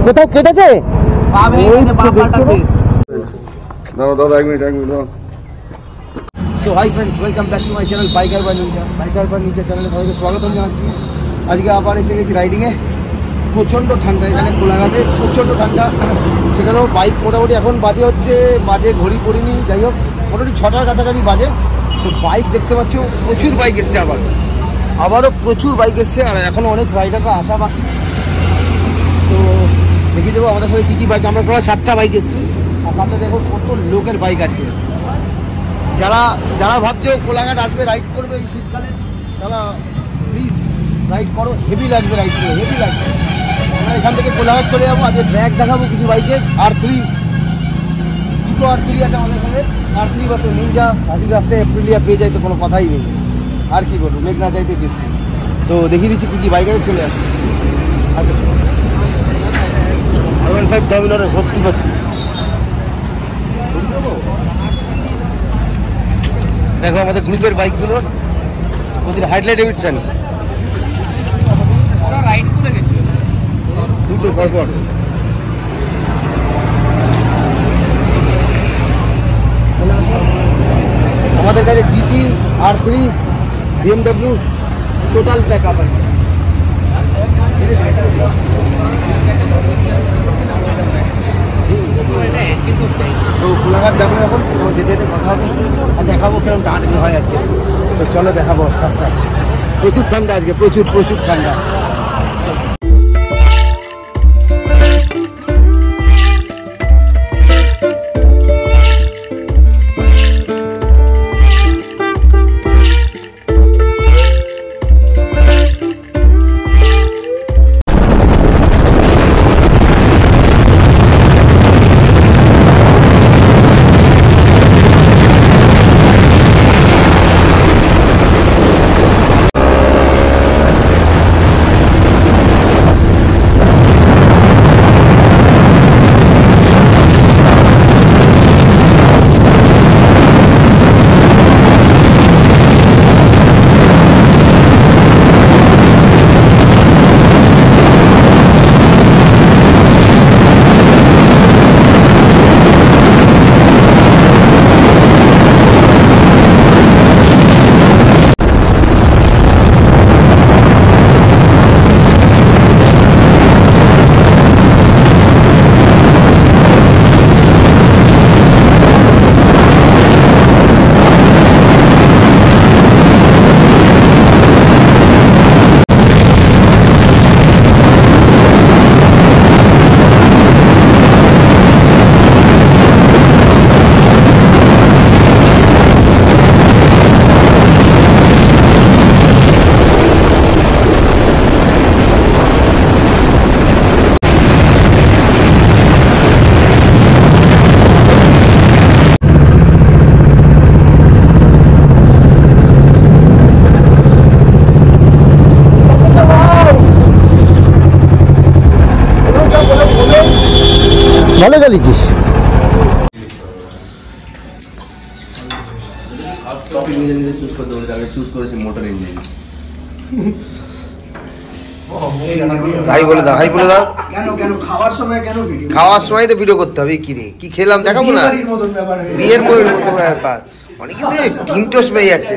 কোথাও কেটেছে? So hi friends, welcome back to my channel Biker by Ninja. Biker by Ninja চ্যানেলে সবাইকে স্বাগতম জানাচ্ছি। আজকে আবার এসে গেছি রাইডিংয়ে। প্রচণ্ড ঠান্ডা এখানে কোলাঘাটে, প্রচণ্ড ঠান্ডা। সেখানেও বাইক মোটামুটি এখন বাজে ঘড়ি পড়িনি, যাই হোক মোটামুটি 6টার কাছাকাছি বাজে। তো বাইক দেখতে পাচ্ছ, প্রচুর বাইক এসছে, আবারও প্রচুর বাইক এসছে। আর এখনও অনেক রাইডাররা আসা বাকি। তো দেখিয়ে দেবো আমাদের সাথে কী কী বাইক। আমরা প্রায় 7টা বাইক এসেছি, আর সাথে দেখো কত লোকের বাইক আজকে। যারা ভাবছে কোলাঘাট আসবে, রাইড করবে এই শীতকালে, তারা প্লিজ রাইড করো। হেভি লাগবে, রাইড করে হেভি লাগবে। আমরা এখান থেকে কোলাঘাট চলে যাবো। আজকে ব্যাগ দেখাবো কিছু বাইকের। R3 দুটো R3 আছে আমাদের এখানে। R3 বাসে নিনজা। আজকে রাস্তায় এপ্রিলিয়া পেয়ে যায় তো কোনো কথাই নেই। আর কি করবো, মেঘ না চাইতে বৃষ্টি। তো দেখিয়ে দিচ্ছি কী কী বাইক আছে, চলে আসবে। R15 ডমিনারে ভর্তি। দেখো আমাদের গ্রুপের বাইকগুলো, ওদের হাইডলাইট ডেভিডসন দুটো পরপর। আমাদের কাছে GT, R3, BMW total back up আছে। তো কোলাঘাট যাবো এখন, যেতে যেতে কথা হবে আর দেখাবো কেমন টানাটানি হয় আজকে। তো চলো দেখাবো রাস্তায়। প্রচুর ঠান্ডা আজকে, প্রচুর ঠান্ডা। ভালো চালিয়েছিস। হাই বলে দাও। খাওয়ার সময় তো ভিডিও করতে হবে। কি খেলাম দেখাবো না? বিয়ের মতো ব্যাপার। অনেক কিন্তু টিনটোস পেয়ে যাচ্ছে।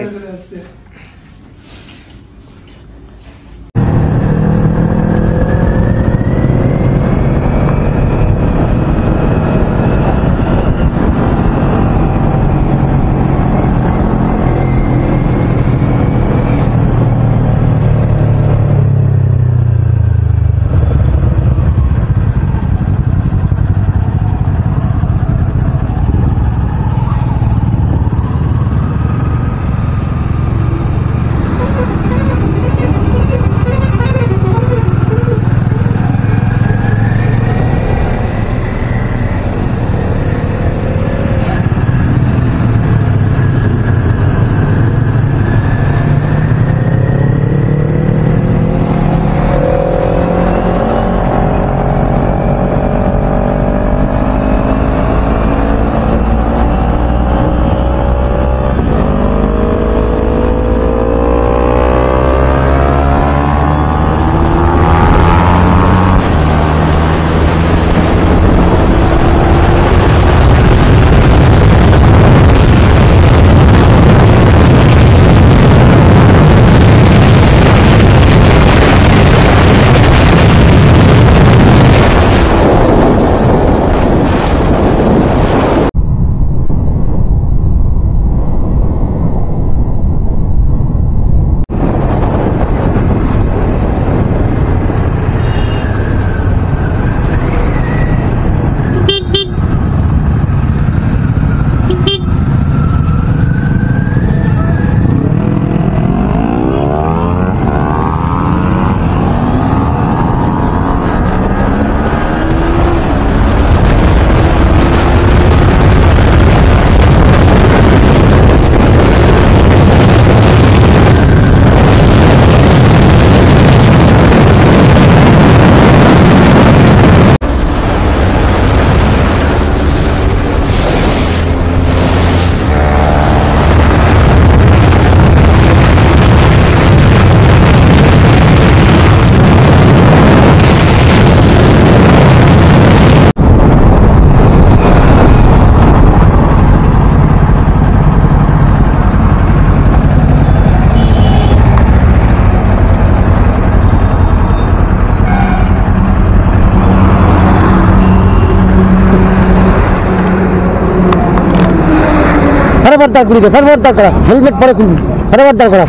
फटाफट दाঁড় করিয়ে দে, फटाफट दाঁড় করা, হেলমেট পরে খুলবি, फटाफट दाঁড় করা,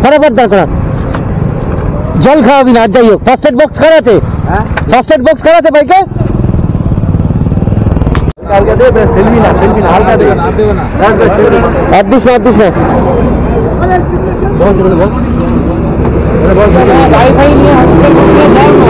फटाफट दाঁড় করা। জল খাওয়াবি না, আর যাই হোক। ফার্স্ট এড বক্স কার আছে? ফার্স্ট এড বক্স কার আছে বাইকে? আর দিস না, আর দিস না। গাড়ি ফাড়ি নিয়ে হসপিটাল যাও না।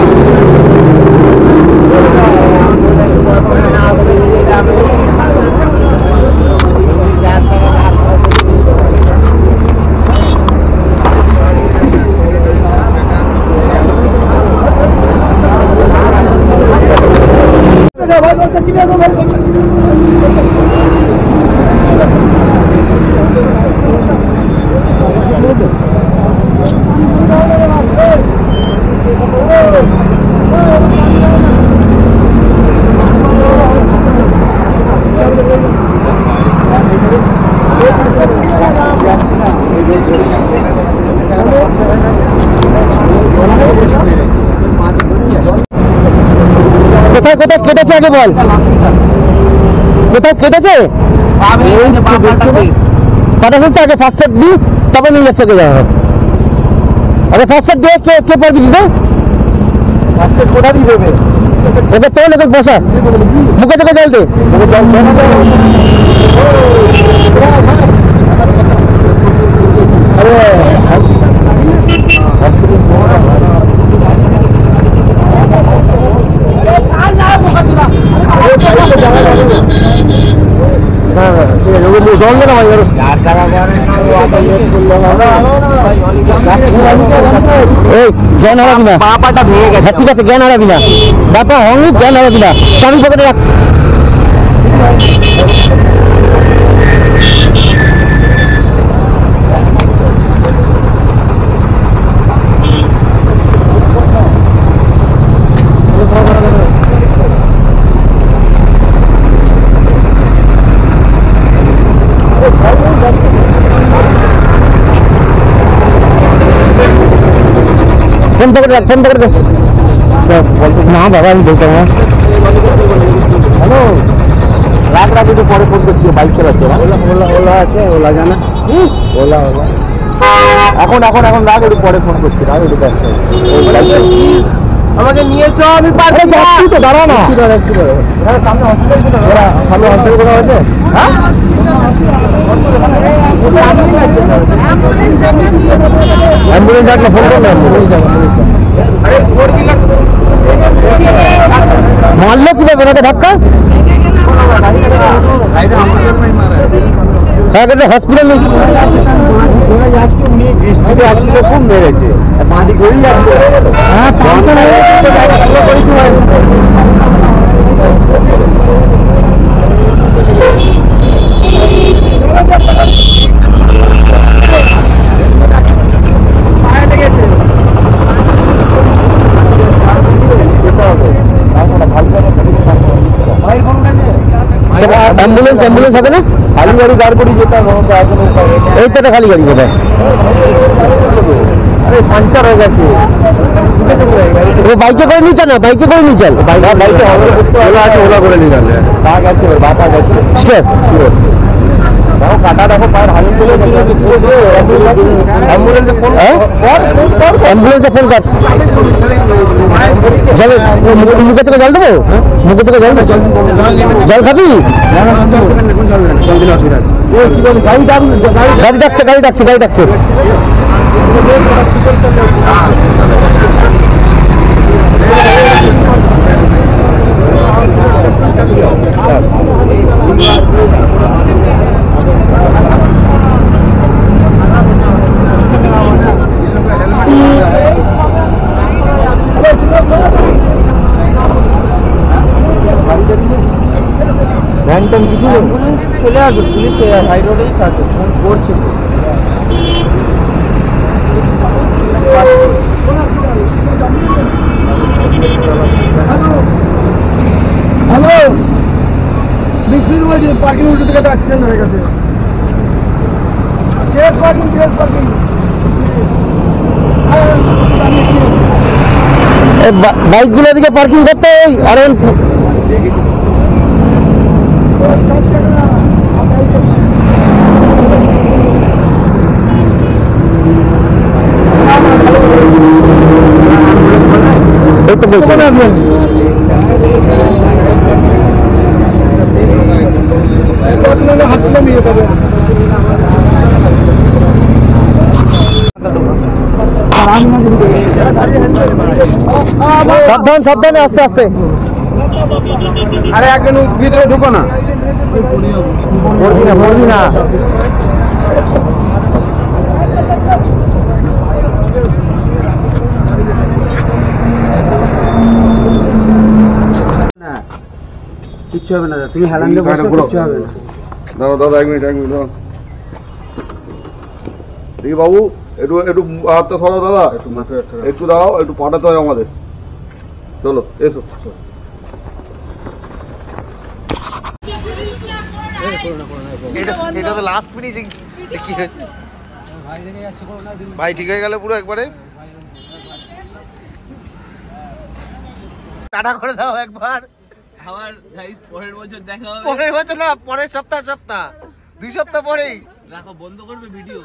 কোথায় কোথায় কেটেছে আগে বল, কোথায় কেটেছে? কাটা শুনতে আগে ফার্স্ট এড দিই, তবে নিয়ে যাচ্ছে যাওয়া হবে। আগে ফার্স্ট এড দিয়ে কে পারবি দিতে? ফার্স্ট এড কোথা দিয়ে দেবে? ওকে তোর লোকের বসা, মুখে থেকে জল দে। জল দে না ভাই, জ্ঞান হারাবি না, পাটা ভেঙে গেছে। ঠিক আছে, জ্ঞান হারাবি না, বাপা হঙ্গি জ্ঞান হারাবি না। চাবি পকেটে রাখ। ফোন পকেটে রাখ, ফোন পকেটে না বাবা, আমি বলতাম না। হ্যালো, রাখ রাখ, একটু পরে ফোন করছি, বাইক চালাচ্ছে। ওলা আছে, ওলা জানা, ওলা ওলা। এখন এখন এখন রাখ, একটু পরে ফোন করছি। রাখ, একটু ব্যস্ত, আমাকে নিয়ে চ, আমি পারবো যাচ্ছি তো, দাঁড়া না। সামনে হসপিটাল, সামনে হসপিটাল কোথাও আছে? হ্যাঁ, অ্যাম্বুলেন্স আসলে ফোন করলে মারলো কিভাবে ওনাকে ধাক্কা? হসপিটাল বৃষ্টিতে আসছিল, খুব মেরেছে, বাঁধি গড়ি যাচ্ছে। হ্যাঁ, অ্যাম্বুলেন্স অ্যাম্বুলেন্স হবে না? খালি গাড়ি দাঁড় করি যেতাম, এই তো খালি গাড়ি কোথায়? আরে পাঞ্চার হয়ে গেছে। বাইকে করে নিয়ে চল না, বাইকে করে নিয়ে চল। বাইকে ওলা আছে, ওলা করে নিয়ে যাবে। পা গেছে, বাপা গেছে, দেখো কাটা, দেখো পায়ের হালি চলে। অ্যাম্বুলেন্সে ফোন কর, অ্যাম্বুলেন্সে ফোন কর। মুখে থেকে জল দেবো, মুখে থেকে জল, জল খাবি? গাড়ি ডাকছে, গাড়ি ডাকছে, গাড়ি ডাকছে। ভ্যানটন কিছু চলে আসবে, পুলিশ হাই রোডেই থাকে, ফোন করছে। হ্যালো, বিষ্ণু বলছি, পার্কিং উল্টো থেকে অ্যাক্সিডেন্ট হয়ে গেছে। বাইকগুলো দিকে পার্কিং করতে, আর তো বলছি সাবধান সাবধানে আস্তে আস্তে আরে একজন ভিতরে ঢুকো না পড়বি না কিচ্ছু হবে না তুমি হেলান দিয়ে বসো কিচ্ছু হবে না দাদা দাদা 1 মিনিট দাদা ঠিক বাবু একটু একটু হাতটা সরাও দাদা একটু দাও একটু পাঠাতে হয় আমাদের চলো এসো এটা তো লাস্ট ফিনিশিং কি হয়েছে ভাই ঠিক হয়ে গেল পুরো একবারে টাটা করে দাও একবার আবার গাইস পরের বছর দেখা হবে। পরের বছর না পরের সপ্তাহ 2 সপ্তাহ পরেই রাখো বন্ধ করবে ভিডিও।